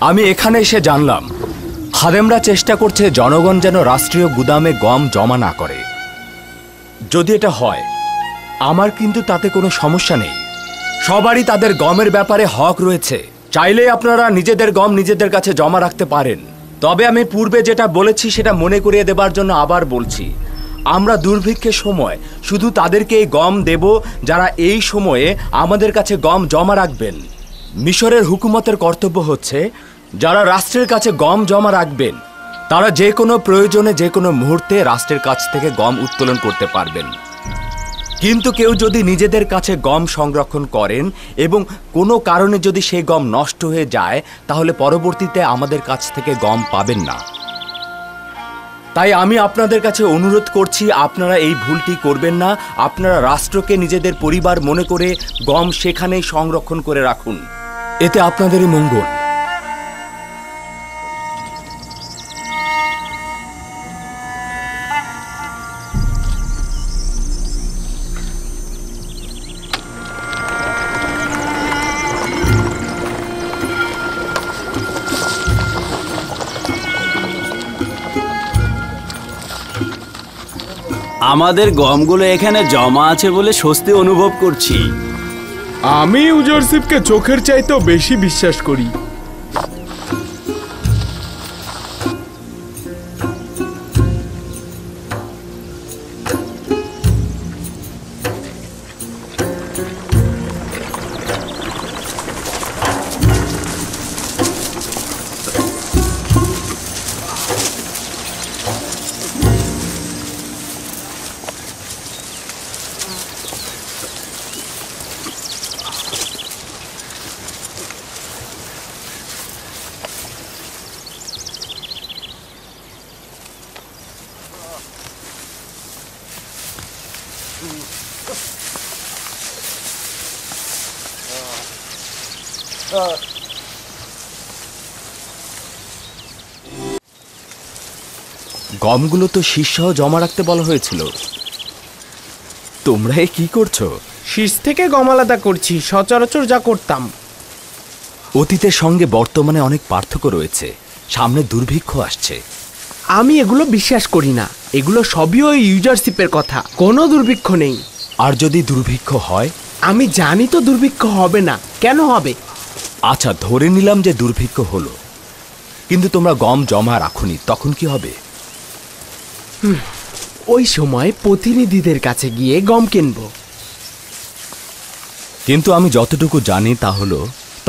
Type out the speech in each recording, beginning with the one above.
আমি এখানে এসে জানলাম খাদেমরা চেষ্টা করছে জনগণ যেন রাষ্ট্রীয় গুদামে গম জমা না করে। যদি এটা হয় আমার কিন্তু তাতে কোনো সমস্যা নেই। সবারই তাদের গমের ব্যাপারে হক রয়েছে। চাইলে আপনারা নিজেদের গম নিজেদের কাছে জমা রাখতে পারেন। তবে আমি পূর্বে যেটা বলেছি সেটা মনে করিয়ে দেবার জন্য আবার বলছি, আমরা দুর্ভিক্ষের সময় শুধু তাদেরকে এই গম দেব যারা এই সময়ে আমাদের কাছে গম জমা রাখবেন। মিশরের হুকুমতের কর্তব্য হচ্ছে যারা রাষ্ট্রের কাছে গম জমা রাখবেন তারা যে কোনো প্রয়োজনে যে কোনো মুহূর্তে রাষ্ট্রের কাছ থেকে গম উত্তোলন করতে পারবেন। কিন্তু কেউ যদি নিজেদের কাছে গম সংরক্ষণ করেন এবং কোনো কারণে যদি সেই গম নষ্ট হয়ে যায় তাহলে পরবর্তীতে আমাদের কাছ থেকে গম পাবেন না। তাই আমি আপনাদের কাছে অনুরোধ করছি, আপনারা এই ভুলটি করবেন না। আপনারা রাষ্ট্রকে নিজেদের পরিবার মনে করে গম সেখানেই সংরক্ষণ করে রাখুন, এতে আপনাদেরই মঙ্গল। আমাদের গমগুলো এখানে জমা আছে বলে স্বস্তি অনুভব করছি। আমি ইউজারশিপকে চোখের চাইতেও বেশি বিশ্বাস করি। গমগুলো তো শীষসহ জমা রাখতে বলা হয়েছিল। তোমরা কি করছো? শীষ থেকে গম আলাদা করছি, সচরাচর যা করতাম। অতীতের সঙ্গে বর্তমানে অনেক পার্থক্য রয়েছে। সামনে দুর্ভিক্ষ আসছে। আমি এগুলো বিশ্বাস করি না। এগুলো সবই ওই ইউজারশিপের কথা। কোনো দুর্ভিক্ষ নেই। আর যদি দুর্ভিক্ষ হয়? আমি জানি তো দুর্ভিক্ষ হবে না। কেন হবে? আচ্ছা, ধরে নিলাম যে দুর্ভিক্ষ হলো, কিন্তু তোমরা গম জমা রাখুনি, তখন কি হবে? ওই সময় প্রতিনিধিদের কাছে গিয়ে গম কিনব। কিন্তু আমি যতটুকু জানি তা হলো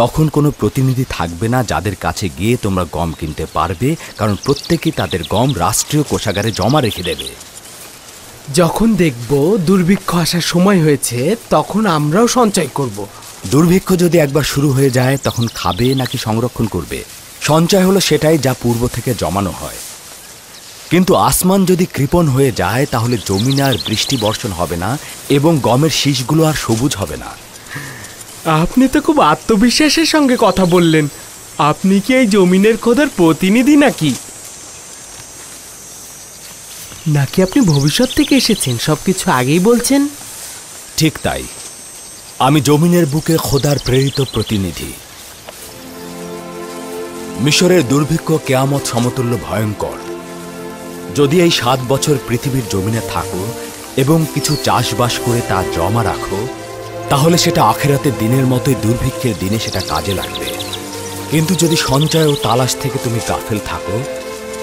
তখন কোনো প্রতিনিধি থাকবে না যাদের কাছে গিয়ে তোমরা গম কিনতে পারবে, কারণ প্রত্যেকেই তাদের গম রাষ্ট্রীয় কোষাগারে জমা রেখে দেবে। যখন দেখব দুর্ভিক্ষ আসার সময় হয়েছে তখন আমরাও সঞ্চয় করব। দুর্ভিক্ষ যদি একবার শুরু হয়ে যায় তখন খাবে নাকি সংরক্ষণ করবে? সঞ্চয় হলো সেটাই যা পূর্ব থেকে জমানো হয়। কিন্তু আসমান যদি কৃপণ হয়ে যায় তাহলে জমিনে আর বৃষ্টি বর্ষণ হবে না এবং গমের শীষগুলো আর সবুজ হবে না। আপনি তো খুব আত্মবিশ্বাসের সঙ্গে কথা বললেন। আপনি কি এই জমিনের খোদার প্রতিনিধি নাকি নাকি আপনি ভবিষ্যৎ থেকে এসেছেন? সবকিছু আগেই বলছেন। ঠিক তাই, আমি জমিনের বুকে খোদার প্রেরিত প্রতিনিধি। মিশরের দুর্ভিক্ষ কেয়ামত সমতুল্য ভয়ঙ্কর। যদি এই 7 বছর পৃথিবীর জমিনে থাকো এবং কিছু চাষবাস করে তা জমা রাখো তাহলে সেটা আখিরাতের দিনের মতোই দুর্ভিক্ষের দিনে সেটা কাজে লাগবে। কিন্তু যদি সঞ্চয় ও তালাশ থেকে তুমি গাফেল থাকো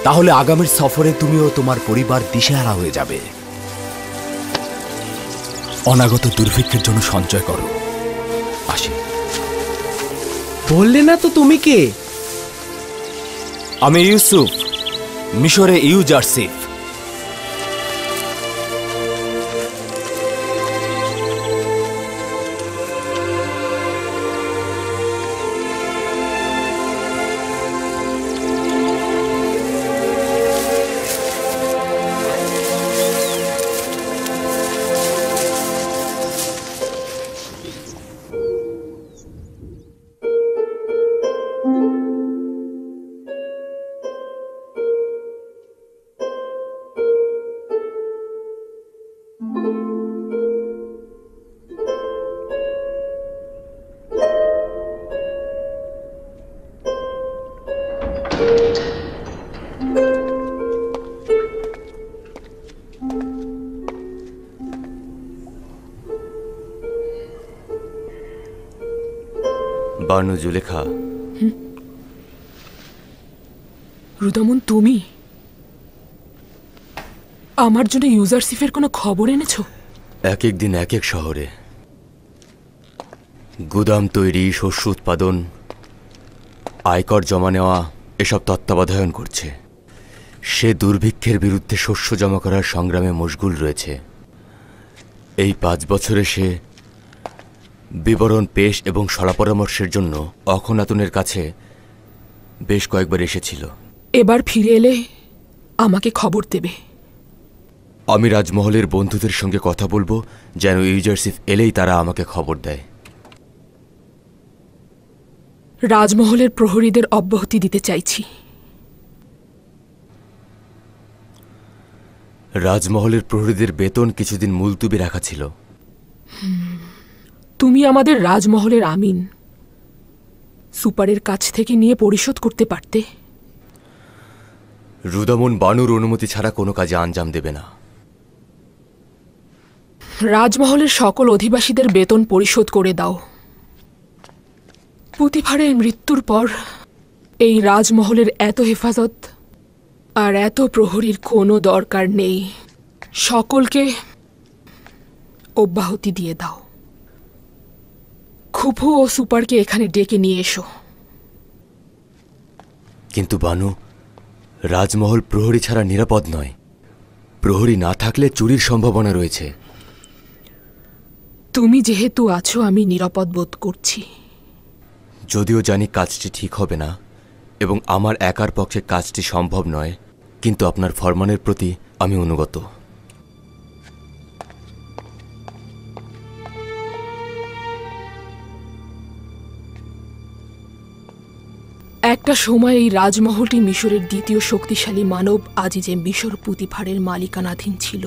তাহলে আগামীর সফরে তুমিও তোমার পরিবার দিশেহারা হয়ে যাবে। অনাগত দুর্ভিক্ষের জন্য সঞ্চয় করো। আসি। বললে না তো তুমি কে? আমি ইউসুফ, মিশরে ইউজারশিপ। বানু জুলেখা, রুদামন, তুমি আমার জন্য ইউজারশিপের কোনো খবর এনেছো? এক এক দিন এক এক শহরে গুদাম তৈরি, শস্য উৎপাদন, আয়কর জমা নেওয়া এসব তত্ত্বাবধান করছে। সে দুর্ভিক্ষের বিরুদ্ধে শস্য জমা করার সংগ্রামে মশগুল রয়েছে। এই 5 বছরে সে বিবরণ পেশ এবং শলা-পরামর্শের জন্য অখনাতুনের কাছে বেশ কয়েকবার এসেছিল। এবার ফিরে এলে আমাকে খবর দেবে। আমি রাজমহলের বন্ধুদের সঙ্গে কথা বলবো যেন ইউজারশিপ এলেই তারা আমাকে খবর দেয়। রাজমহলের প্রহরীদের অব্যাহতি দিতে চাইছি। রাজমহলের প্রহরীদের বেতন কিছুদিন মুলতুবি রাখা ছিল। তুমি আমাদের রাজমহলের আমিন, সুপারের কাছ থেকে নিয়ে পরিশোধ করতে পারতে। রুদামন বানুর অনুমতি ছাড়া কোনো কাজে আঞ্জাম দেবে না। রাজমহলের সকল অধিবাসীদের বেতন পরিশোধ করে দাও। পুতিফারের মৃত্যুর পর এই রাজমহলের এত হেফাজত আর এত প্রহরীর কোনো দরকার নেই। সকলকে অব্যাহতি দিয়ে দাও। খুফু ও সুপারকে এখানে ডেকে নিয়ে এসো। কিন্তু বানু, রাজমহল প্রহরী ছাড়া নিরাপদ নয়। প্রহরী না থাকলে চুরির সম্ভাবনা রয়েছে। তুমি যেহেতু আছো, আমি নিরাপদ বোধ করছি। যদিও জানি কাজটি ঠিক হবে না এবং আমার একার পক্ষে কাজটি সম্ভব নয়, কিন্তু আপনার ফরমানের প্রতি আমি অনুগত। একটা সময় এই রাজমহলটি মিশরের দ্বিতীয় শক্তিশালী মানব আজিজে মিশর পুতিফারের মালিকানাধীন ছিল।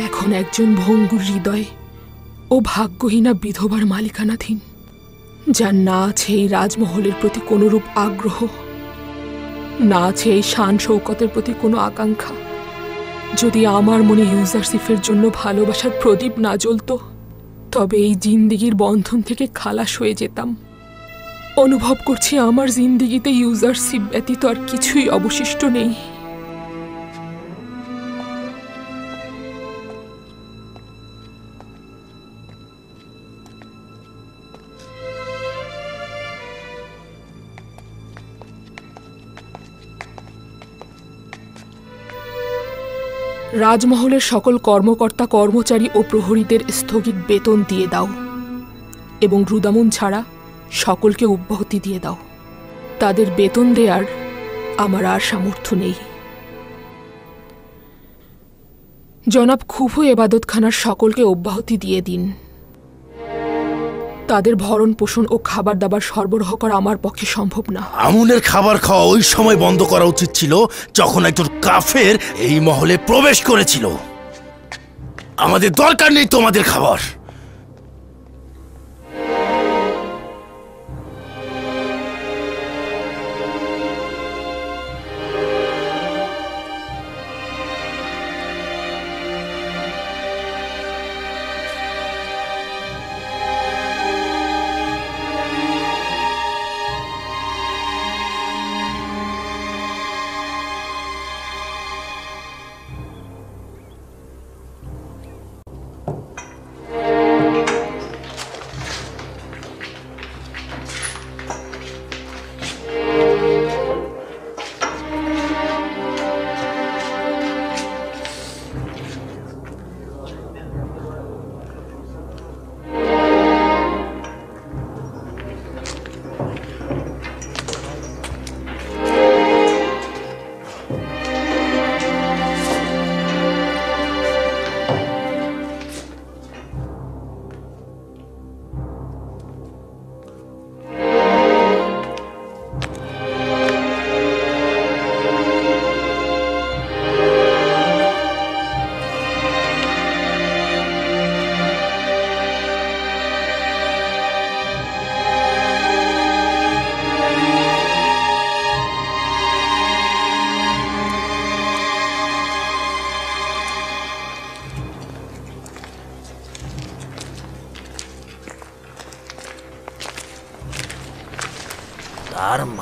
এখন একজন ভঙ্গুর হৃদয় ও ভাগ্যহীনা বিধবার মালিকানাধীন, যার না আছে এই রাজমহলের প্রতি কোনরূপ আগ্রহ, না আছে এই শান শৌকতের প্রতি কোনো আকাঙ্ক্ষা। যদি আমার মনে ইউজারশিপের জন্য ভালোবাসার প্রদীপ না জ্বলত, তবে এই জিন্দিগির বন্ধন থেকে খালাস হয়ে যেতাম। অনুভব করছি আমার জিন্দিগিতে ইউজারশিপ ব্যতীত আর কিছুই অবশিষ্ট নেই। রাজমহলের সকল কর্মকর্তা, কর্মচারী ও প্রহরীদের স্থগিত বেতন দিয়ে দাও এবং রুদামন ছাড়া সকলকে অব্যাহতি দিয়ে দাও। তাদের বেতন দেওয়ার আমার আর সামর্থ্য নেই। জনাব খুফু এবাদতখানার সকলকে অব্যাহতি দিয়ে দিন। তাদের ভরণ পোষণ ও খাবার দাবার সরবরাহ করা আমার পক্ষে সম্ভব না। আমুনের খাবার খাওয়া ওই সময় বন্ধ করা উচিত ছিল যখন একজন কাফের এই মহলে প্রবেশ করেছিল। আমাদের দরকার নেই তোমাদের খাবার।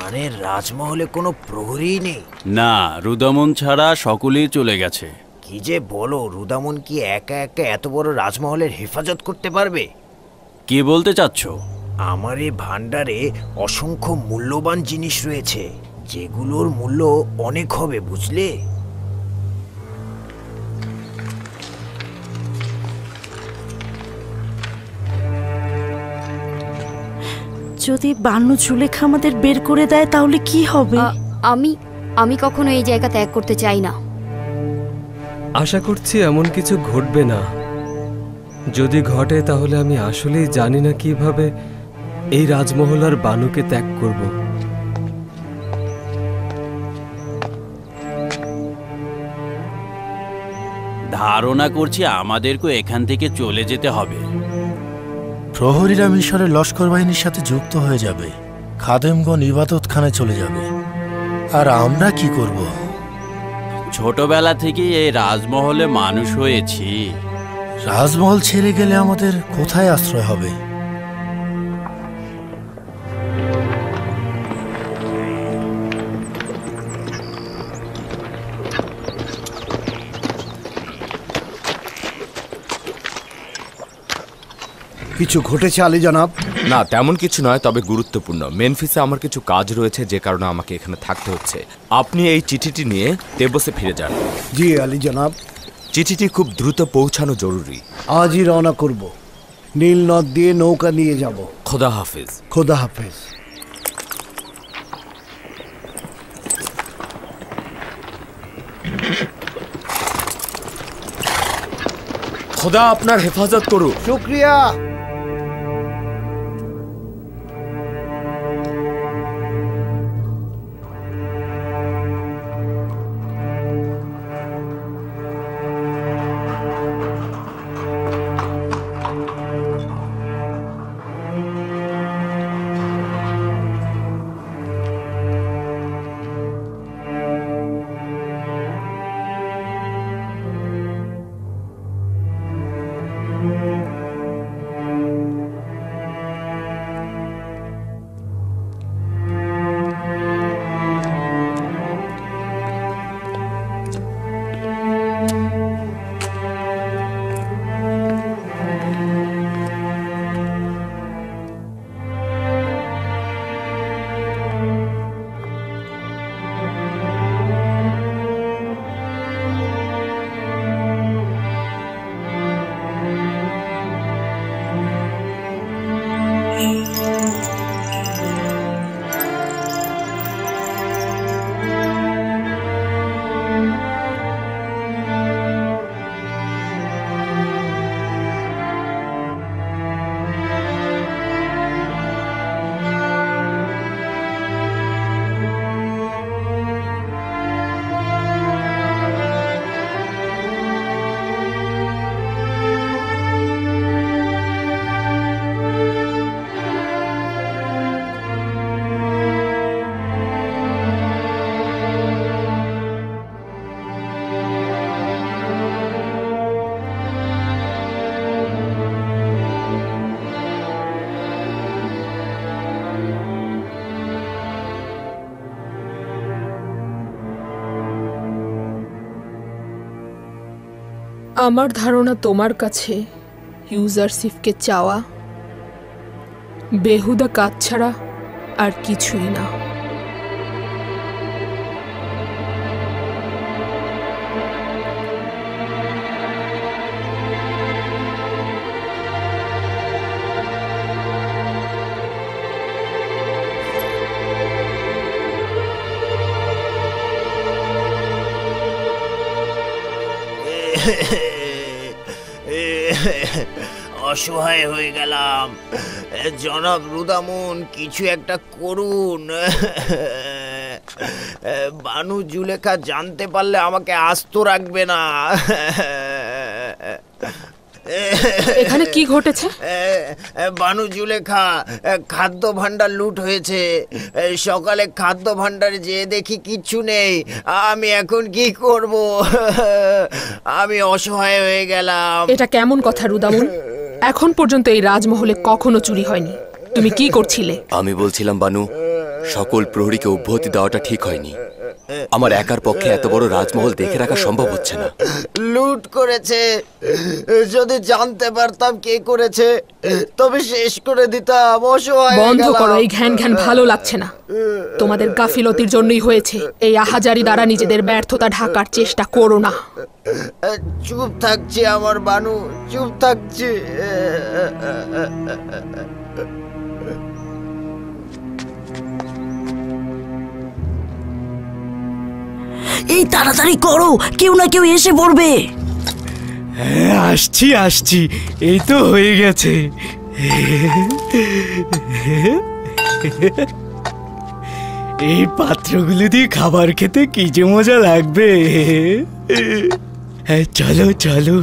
মানে রাজমহলে কোনো প্রহরী নেই? না, রুদামন ছাড়া সকলেই চলে গেছে। কি যে বলো, রুদামন কি একা একা এত বড় রাজমহলের হেফাজত করতে পারবে? কি বলতে চাচ্ছ? আমার এই ভান্ডারে অসংখ্য মূল্যবান জিনিস রয়েছে, যেগুলোর মূল্য অনেক হবে, বুঝলে? যদি বানু জুলেখা আমাদের বের করে দেয় তাহলে কি হবে? আমি কখনো এই জায়গা ত্যাগ করতে চাই না। আশা করছি এমন কিছু ঘটবে না। যদি ঘটে তাহলে আমি আসলেই জানি না কিভাবে এই রাজমহল আর বানুকে ত্যাগ করব। ধারণা করছি আমাদেরকে এখান থেকে চলে যেতে হবে। প্রহরীরা মিশরের লস্কর বাহিনীর সাথে যুক্ত হয়ে যাবে, খাদেমগণ ইবাদতখানে চলে যাবে, আর আমরা কি করব? ছোটবেলা থেকেই এই রাজমহলে মানুষ হয়েছি। রাজমহল ছেড়ে গেলে আমাদের কোথায় আশ্রয় হবে? কিছু ঘটেছে আলী জনাব? না, তেমন কিছু নয়, তবে গুরুত্বপূর্ণ। মেনফিসে আমার কিছু কাজ রয়েছে, যে কারণে আমাকে এখানে থাকতে হচ্ছে। আপনি এই চিঠিটি নিয়ে তেবসে ফিরে যান। জি আলী জনাব। চিঠিটি খুব দ্রুত পৌঁছানো জরুরি। আজই রওনা করব। নীল নদ দিয়ে নৌকা নিয়ে যাব। খোদা হাফেজ। খোদা হাফেজ। খোদা আপনার হেফাজত করুক। শুকরিয়া। আমার ধারণা তোমার কাছে ইউজারশিপকে চাওয়া বেহুদা কাজ ছাড়া আর কিছুই না। অসহায় হয়ে গেলাম। জনাব রুদামন, কিছু একটা করুন। বানু জুলেখা জানতে পারলে আমাকে আস্ত রাখবে না। এখানে কি ঘটেছে? বানু জুলেখা, খাদ্য ভাণ্ডার লুট হয়েছে। সকালে খাদ্য ভাণ্ডারে যেয়ে দেখি কিচ্ছু নেই। আমি এখন কি করব? আমি অসহায় হয়ে গেলাম। এটা কেমন কথা রুদামন? এখন পর্যন্ত এই রাজমহলে কখনো চুরি হয়নি। তুমি কি করছিলে? আমি বলছিলাম বানু, সকল প্রহরীকে অব্যাহতি দেওয়াটা ঠিক হয়নি। আমার একার পক্ষে এত বড় রাজমহল দেখে রাখা সম্ভব হচ্ছে না। লুট করেছে, যদি জানতে পারতাম কে করেছে তবে শেষ করে দিতাম। অসহায় বন্ধ করো এই ঘ্যান ঘ্যান, ভালো লাগছে না। তোমাদের গাফিলতির জন্যই হয়েছে। এই আহাজারি দ্বারা নিজেদের ব্যর্থতা ঢাকার চেষ্টা করো না। চুপ থাকছি আমার বানু, চুপ থাকছি। এই তাড়াতাড়ি করো, কেউ না কেউ এসে পড়বে। হ্যাঁ, আসছি আসছি, এই তো হয়ে গেছে। এই পাত্রগুলো দিয়ে খাবার খেতে কি যে মজা লাগবে। হ্যাঁ, চলো চলো।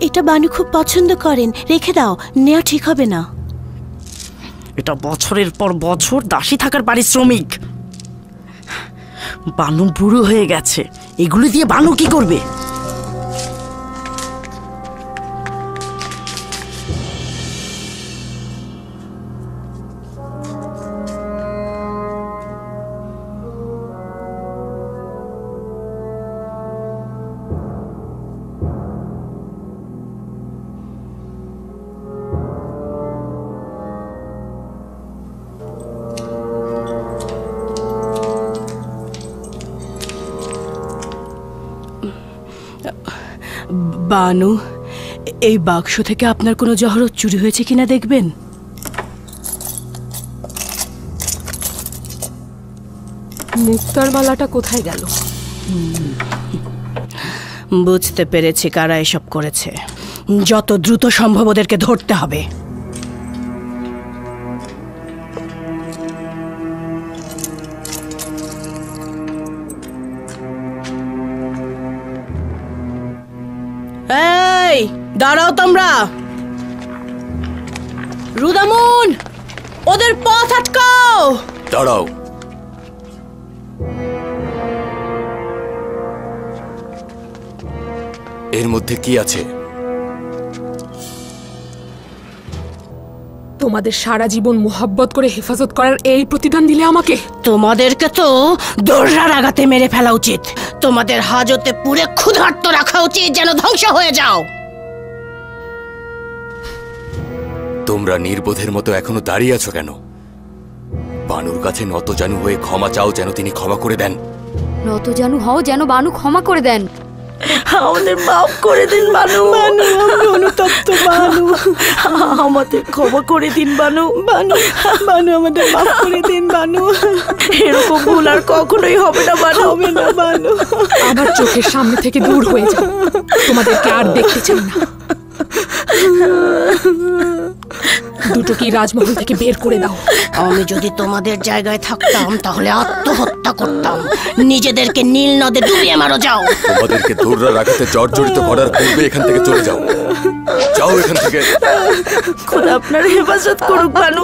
এটা বানু খুব পছন্দ করেন, রেখে দাও, নেওয়া ঠিক হবে না। এটা বছরের পর বছর দাসী থাকার পারিশ্রমিক। বানু বুড়ো হয়ে গেছে, এগুলো দিয়ে বানু কি করবে? বানু, এই বাক্স থেকে আপনার কোনো জহরত চুরি হয়েছে কিনা দেখবেন। মুক্তার মালাটা কোথায় গেল? বুঝতে পেরেছি কারা এসব করেছে। যত দ্রুত সম্ভব ওদেরকে ধরতে হবে। এই দাঁড়াও তোমরা, রুদামুন, ওদের পথ আটকাও। দাঁড়াও। এর মধ্যে কি আছে? তোমাদের সারা জীবন মোহাব্বত করে হেফাজত করার এই প্রতিদান দিলে আমাকে? তোমাদেরকে তো দোররার আঘাতে মেরে ফেলা উচিত। তোমাদের হাজতে পুরে ক্ষুধার্ত রাখা উচিত, যেন ধ্বংস হয়ে যাও। তোমরা নির্বোধের মতো এখনো দাঁড়িয়ে আছো কেন? বানুর কাছে নতজানু হয়ে ক্ষমা চাও, যেন তিনি ক্ষমা করে দেন। নতজানু হও যেন বানু ক্ষমা করে দেন। আমাদের মাফ করে দিন বানু। বানু, আমরা অনুতপ্ত বানু, আমাদের ক্ষমা করে দিন বানু। বানু, বানু, আমাদের মাফ করে দিন বানু। এরকম ভুল আর কখনোই হবে না বানু, হবে না বানু। আমার চোখের সামনে থেকে দূর হয়ে যাও, তোমাদেরকে আর দেখতে চাই না। দুটোকে রাজমহল থেকে বের করে দাও। আমি যদি তোমাদের জায়গায় থাকতাম তাহলে আত্মহত্যা করতাম। নিজেদেরকে নীল নদে ডুবিয়ে মারো। যাও। তোমাদেরকে দৌড়া রাখাতে জর্জরিত করার পূর্বে এখান থেকে চলে যাও। যাও এখান থেকে। খোদা আপনার হেফাজত করুক বানু।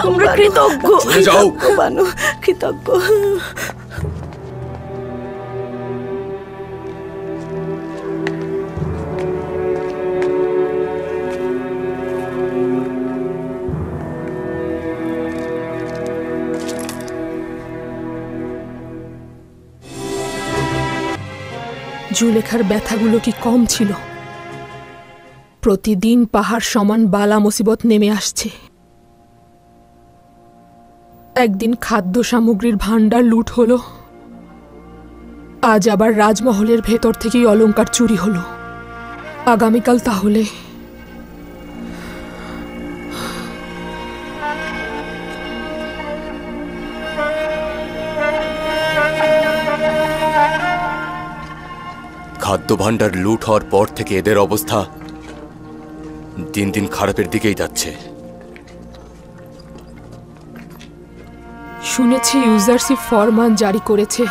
আমরা কৃতজ্ঞ। চলে যাও বানু, কৃতজ্ঞ। জুলেখার ব্যথাগুলো কি কম ছিল? প্রতিদিন পাহাড় সমান বালা মুসিবত নেমে আসছে। একদিন খাদ্য সামগ্রীর ভান্ডার লুট হলো, আজ আবার রাজমহলের ভেতর থেকেই অলংকার চুরি হলো। আগামীকাল তাহলে খাদ্য ভাণ্ডার লুট হওয়ার পর থেকে এদের অবস্থা দিন দিন খারাপের দিকেই যাচ্ছে। শুনেছি ইউজারশিপ ফরমান জারি করেছে,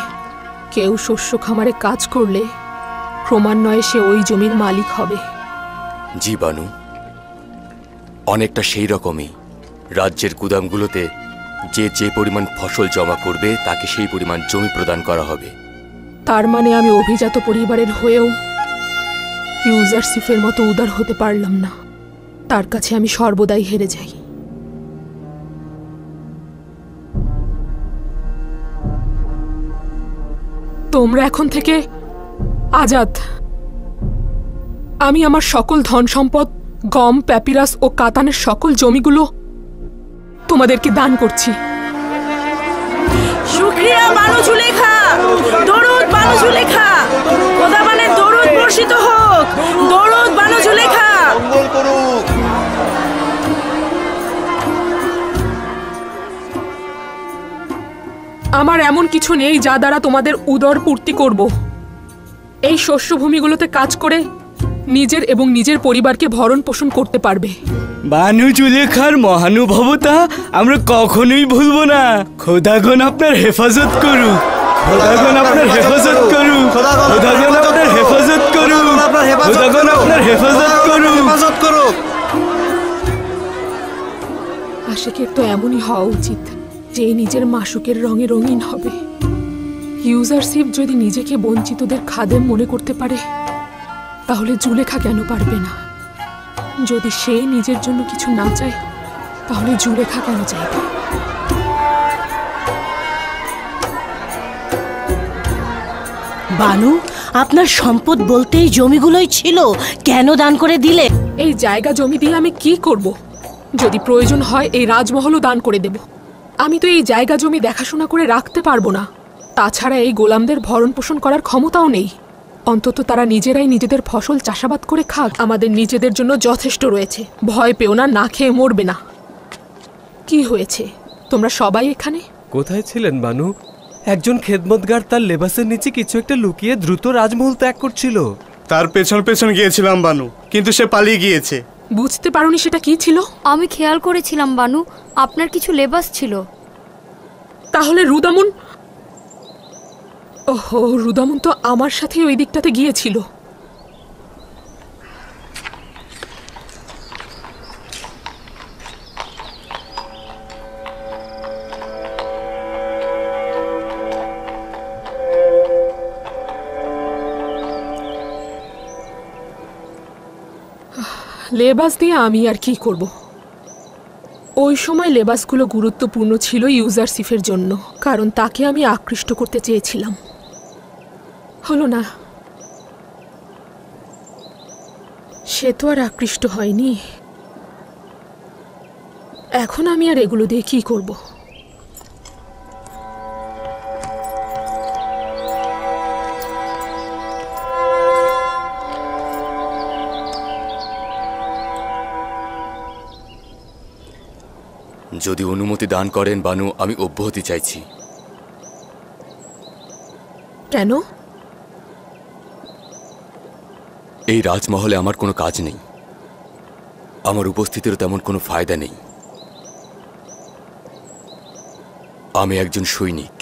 কেউ শস্য খামারে কাজ করলে ক্রমান্বয়ে সে ওই জমির মালিক হবে। জি বানু, অনেকটা সেই রকমই। রাজ্যের গুদামগুলোতে যে যে পরিমাণ ফসল জমা করবে তাকে সেই পরিমাণ জমি প্রদান করা হবে। তার মানে আমি অভিজাত পরিবারের হয়েও ইউজারশিপের মতো উদার হতে পারলাম না। তার কাছে আমি সর্বদাই হেরে যাই। তোমরা এখন থেকে আজাদ। আমি আমার সকল ধন সম্পদ, গম, প্যাপিরাস ও কাতানের সকল জমিগুলো তোমাদেরকে দান করছি। শুকরিয়া বানু জুলেখা, দরুদ বানু জুলেখা, খোদাবানের দরুদ বর্ষিত হোক, দরুদ বানু জুলেখা। আমার এমন কিছু নেই যা দ্বারা তোমাদের উদর পূর্তি করব। এই শস্যভূমিগুলোতে কাজ করে নিজের এবং নিজের পরিবারকে ভরণ পোষণ করতে পারবে। বানু জুলেখার মহানুভবতা আমরা কখনোই ভুলবো না। খোদাগণ আপনার হেফাজত করুক, খোদাগণ আপনার হেফাজত করুক, খোদাগণ আপনার হেফাজত করুক, খোদাগণ আপনার হেফাজত করুক। আশিকের তো এমনই হওয়া উচিত যে নিজের মাশুকের রঙে রঙিন হবে। ইউজারশিপ যদি নিজেকে বঞ্চিতদের খাদেম মনে করতে পারে, তাহলে জুলেখা কেন পারবে না? যদি সে নিজের জন্য কিছু না চায়, তাহলে জুলেখা কেন চাইবে? বানু, আপনার সম্পদ বলতেই জমিগুলোই ছিল, কেন দান করে দিলে? এই জায়গা জমি দিয়ে আমি কি করব? যদি প্রয়োজন হয় এই রাজমহলও দান করে দেব। আমি তো এই জায়গা জমি দেখাশোনা করে রাখতে পারবো না। তাছাড়া এই গোলামদের ভরণ পোষণ করার ক্ষমতাও নেই। অন্তত তারা নিজেরাই নিজেদের ফসল চাষাবাদ করে খাক। আমাদের নিজেদের জন্য যথেষ্ট রয়েছে। ভয় পেও না, না খেয়ে মরবে না। কি হয়েছে? তোমরা সবাই এখানে? কোথায় ছিলেন বানু? একজন খেদমতগার তার লেবাসের নিচে কিছু একটা লুকিয়ে দ্রুত রাজমহল ত্যাগ করছিল। তার পেছন পেছন গিয়েছিলাম বানু, কিন্তু সে পালিয়ে গিয়েছে। বুঝতে পারোনি সেটা কি ছিল? আমি খেয়াল করেছিলাম বানু, আপনার কিছু লেবাস ছিল। তাহলে রুদামুন? ওহো, রুদামুন তো আমার সাথে ওই দিকটাতে গিয়েছিল। লেবাস দিয়ে আমি আর কি করব? ওই সময় লেবাসগুলো গুরুত্বপূর্ণ ছিল ইউজারশিপের জন্য, কারণ তাকে আমি আকৃষ্ট করতে চেয়েছিলাম। হলো না। সে তো আর আকৃষ্ট হয়নি। এখন আমি আর এগুলো দিয়ে কি করব? যদি অনুমতি দান করেন বানু, আমি অব্যাহতি চাইছি। কেন? এই রাজমহলে আমার কোনো কাজ নেই। আমার উপস্থিতিরও তেমন কোনো ফায়দা নেই। আমি একজন সৈনিক।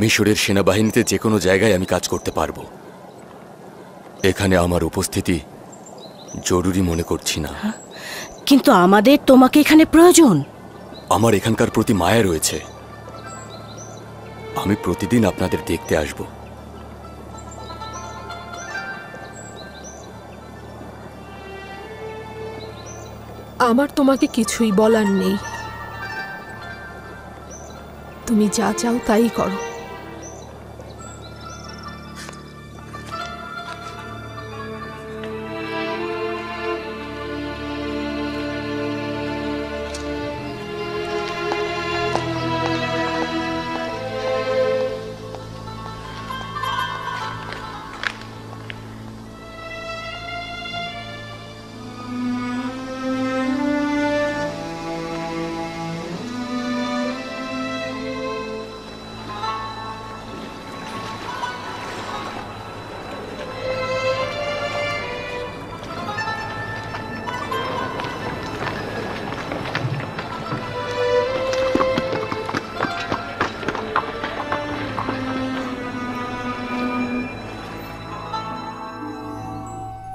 মিশরের সেনাবাহিনীতে যে কোনো জায়গায় আমি কাজ করতে পারবো। এখানে আমার উপস্থিতি জরুরি মনে করছি না। কিন্তু আমাদের তোমাকে এখানে প্রয়োজন। আমার এখানকার প্রতি মায়া রয়েছে। আমি প্রতিদিন আপনাদের দেখতে আসব। আমার তোমাকে কিছুই বলার নেই। তুমি যা চাও তাই করো।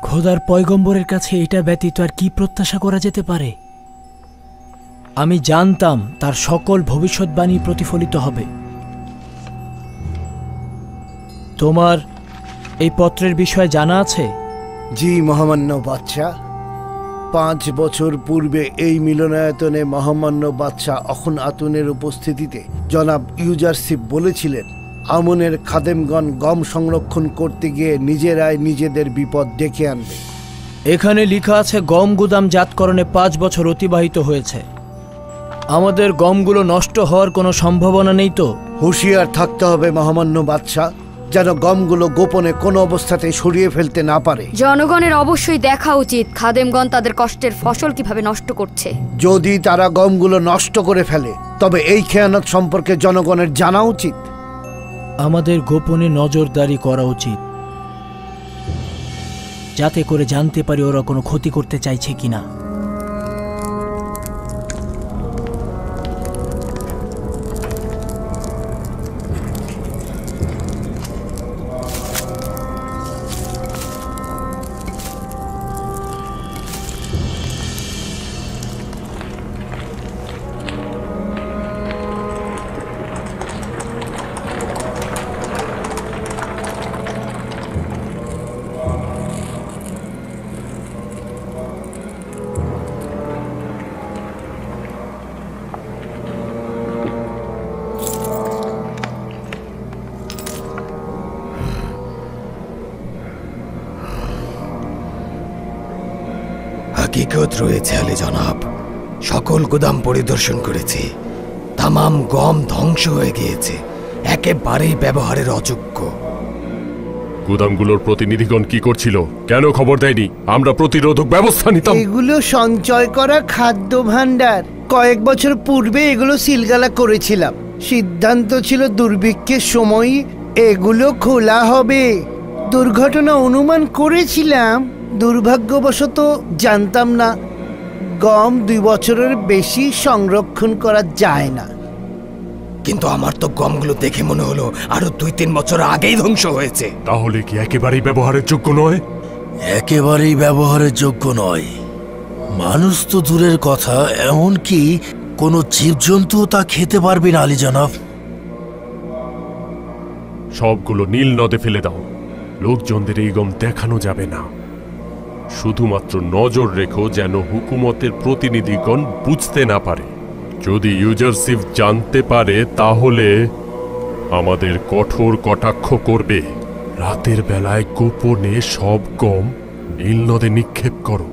খোদার পয়গম্বরের কাছে এটা ব্যতীত আর কি প্রত্যাশা করা যেতে পারে? আমি জানতাম তার সকল ভবিষ্যৎবাণী প্রতিফলিত হবে। তোমার এই পত্রের বিষয়ে জানা আছে? জি মহামান্য বাদশাহ, 5 বছর পূর্বে এই মিলনায়তনে মহামান্য বাদশাহ অখন আতুনের উপস্থিতিতে জনাব ইউজারশিপ বলেছিলেন, আমনের খাদেমগণ গম সংরক্ষণ করতে গিয়ে নিজেরাই নিজেদের বিপদ ডেকে আনবে। এখানে লেখা আছে গম গুদাম জাতকরণে 5 বছর অতিবাহিত হয়েছে। আমাদের গমগুলো নষ্ট হওয়ার কোনো সম্ভাবনা নেই তো? হুঁশিয়ার থাকতে হবে মহামান্য বাদশাহ, যেন গমগুলো গোপনে কোনো অবস্থাতে সরিয়ে ফেলতে না পারে। জনগণের অবশ্যই দেখা উচিত খাদেমগণ তাদের কষ্টের ফসল কিভাবে নষ্ট করছে। যদি তারা গমগুলো নষ্ট করে ফেলে তবে এই খেয়ানত সম্পর্কে জনগণের জানা উচিত। আমাদের গোপনে নজরদারি করা উচিত, যাতে করে জানতে পারি ওরা কোনো ক্ষতি করতে চাইছে কিনা। হাকিকত রয়েছে আলী জনাব, সকল গুদাম পরিদর্শন করেছি। তামাম গম ধ্বংস হয়ে গিয়েছে, একেবারেই ব্যবহারের অযোগ্য। গুদামগুলোর প্রতিনিধিগণ কি করছিল? কেন খবর দেয়নি? আমরা প্রতিরোধক ব্যবস্থা নিতাম। এগুলো সঞ্চয় করা খাদ্য ভাণ্ডার, কয়েক বছর পূর্বে এগুলো সিলগালা করেছিলাম। সিদ্ধান্ত ছিল দুর্ভিক্ষের সময় এগুলো খোলা হবে। দুর্ঘটনা অনুমান করেছিলাম, দুর্ভাগ্যবশত জানতাম না গম 2 বছরের বেশি সংরক্ষণ করা যায় না। কিন্তু আমার তো গমগুলো দেখে মনে হলো আরো 2-3 বছর আগেই ধ্বংস হয়েছে। তাহলে কি একেবারেই ব্যবহারের যোগ্য নয়? একেবারেই ব্যবহারের যোগ্য নয়। মানুষ তো দূরের কথা, এমনকি কোনো জীবজন্তুও তা খেতে পারবে না আলী জনাব। সবগুলো নীল নদে ফেলে দাও। লোকজনদের এই গম দেখানো যাবে না। শুধুমাত্র নজর রেখো যেন হুকুমতের প্রতিনিধিগণ বুঝতে না পারে। যদি ইউজারশিপ জানতে পারে তাহলে আমাদের কঠোর কটাক্ষ করবে। রাতের বেলায় গোপনে সব গম নীল নদে নিক্ষেপ করো।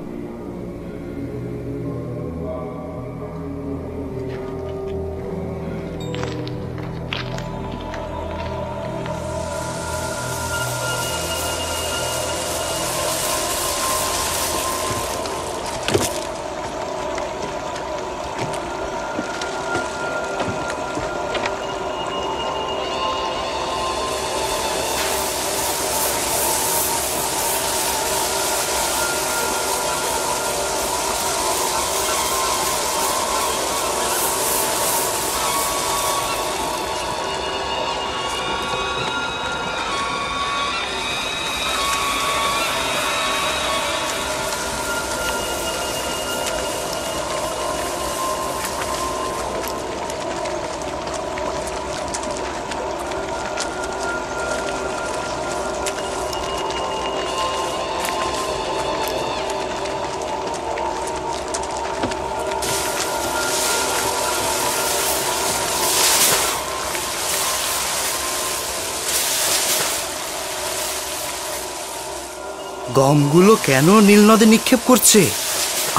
গমগুলো কেন নীল নদে নিক্ষেপ করছে?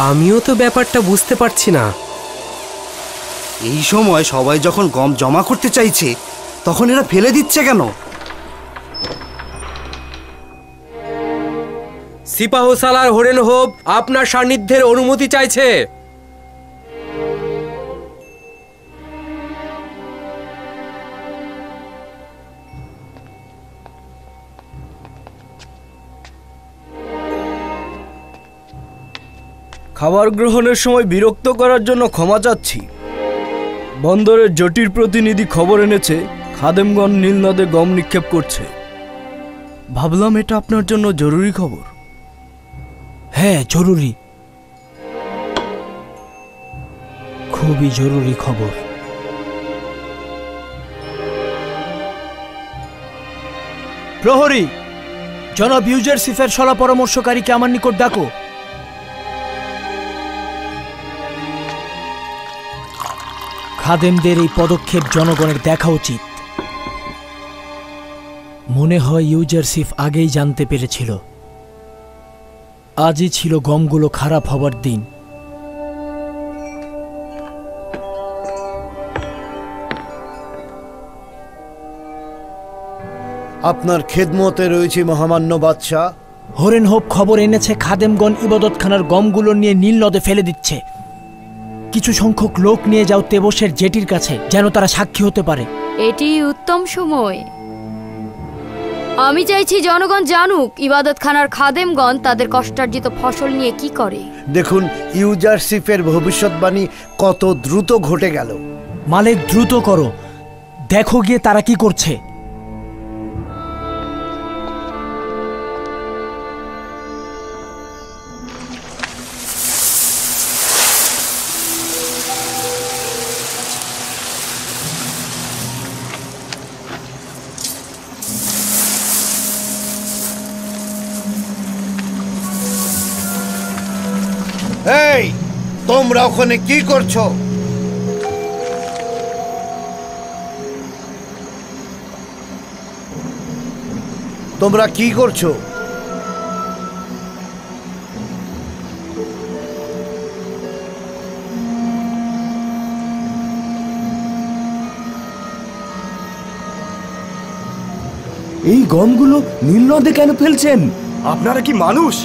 আমিও তো ব্যাপারটা বুঝতে পারছি না। এই সময় সবাই যখন গম জমা করতে চাইছে তখন এরা ফেলে দিচ্ছে কেন? সিপাহসালার হরেন হোপ আপনার সান্নিধ্যের অনুমতি চাইছে। খাবার গ্রহণের সময় বিরক্ত করার জন্য ক্ষমা চাচ্ছি। বন্দরের জটির প্রতিনিধি খবর এনেছে খাদেমগণ নীল নদে গম নিক্ষেপ করছে। ভাবলাম এটা আপনার জন্য জরুরি খবর। হ্যাঁ, জরুরি। খুব খুবই জরুরি খবর। প্রহরী, জনাব ইউজারশিফের সলা পরামর্শকারীকে আমার নিকট ডাকো। খাদেমদের এই পদক্ষেপ জনগণের দেখা উচিত। মনে হয় ইউজারশিফ আগেই জানতে পেরেছিল আজই ছিল গমগুলো খারাপ হবার দিন। আপনার খেদমতে রয়েছে মহামান্য বাদশাহ। হরেন হোপ খবর এনেছে খাদেমগণ ইবাদতখানার গমগুলো নিয়ে নীল নদে ফেলে দিচ্ছে। কিছু সংখ্যক লোক নিয়ে যাও তেবসের জেটির কাছে, যেন তারা সাক্ষী হতে পারে। এটি উত্তম সময়। আমি চাইছি জনগণ জানুক ইবাদতখানার খাদেমগণ তাদের কষ্টার্জিত ফসল নিয়ে কি করে। দেখুন ইউজারশিফের ভবিষ্যৎবাণী কত দ্রুত ঘটে গেল। মালিক, দ্রুত করো, দেখো গিয়ে তারা কি করছে। এই, তোমরা ওখানে কি করছো? তোমরা কি করছো? এই গমগুলো নীল নদে কেন ফেলছেন? আপনারা কি মানুষ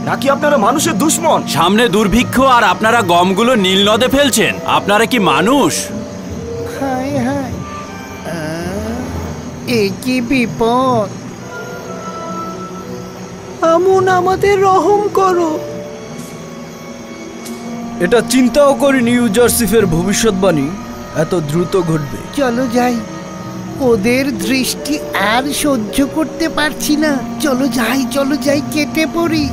নাকি আপনারা মানুষের দুশ্মন? সামনে দুর্ভিক্ষ আর আপনারা গমগুলো নীল নদে ফেলছেন। আপনারা কি মানুষ? হায় হায়, এ কি বিপদ! আমুন, আমাদের রহম করো। এটা চিন্তাও করিনি ইউজারশিফের ভবিষ্যৎবাণী এত দ্রুত ঘটবে। চলো যাই, ওদের দৃষ্টি আর সহ্য করতে পারছি না। চলো যাই, চলো যাই, কেটে পড়ি।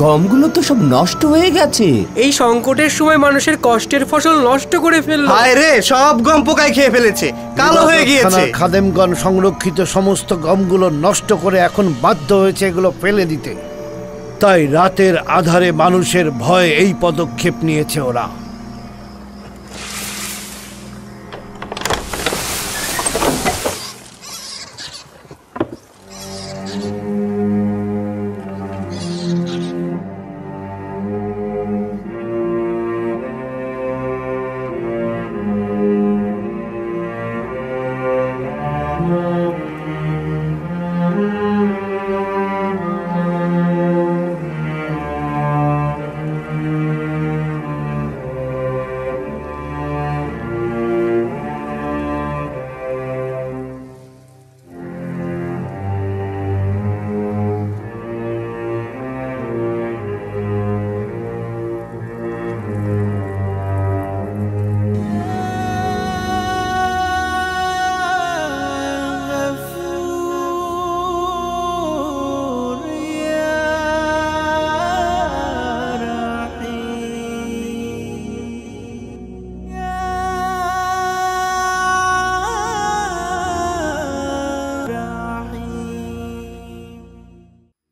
গমগুলো তো সব নষ্ট হয়ে গেছে। এই সংকটের সময় মানুষের কষ্টের ফসল নষ্ট করে ফেললো। হায় রে, সব গম পোকায় খেয়ে ফেলেছে, কালো হয়ে গিয়েছে। খাদেমগণ সংরক্ষিত সমস্ত গমগুলো নষ্ট করে এখন বাধ্য হয়েছে এগুলো ফেলে দিতে। তাই রাতের আধারে মানুষের ভয়ে এই পদক্ষেপ নিয়েছে ওরা।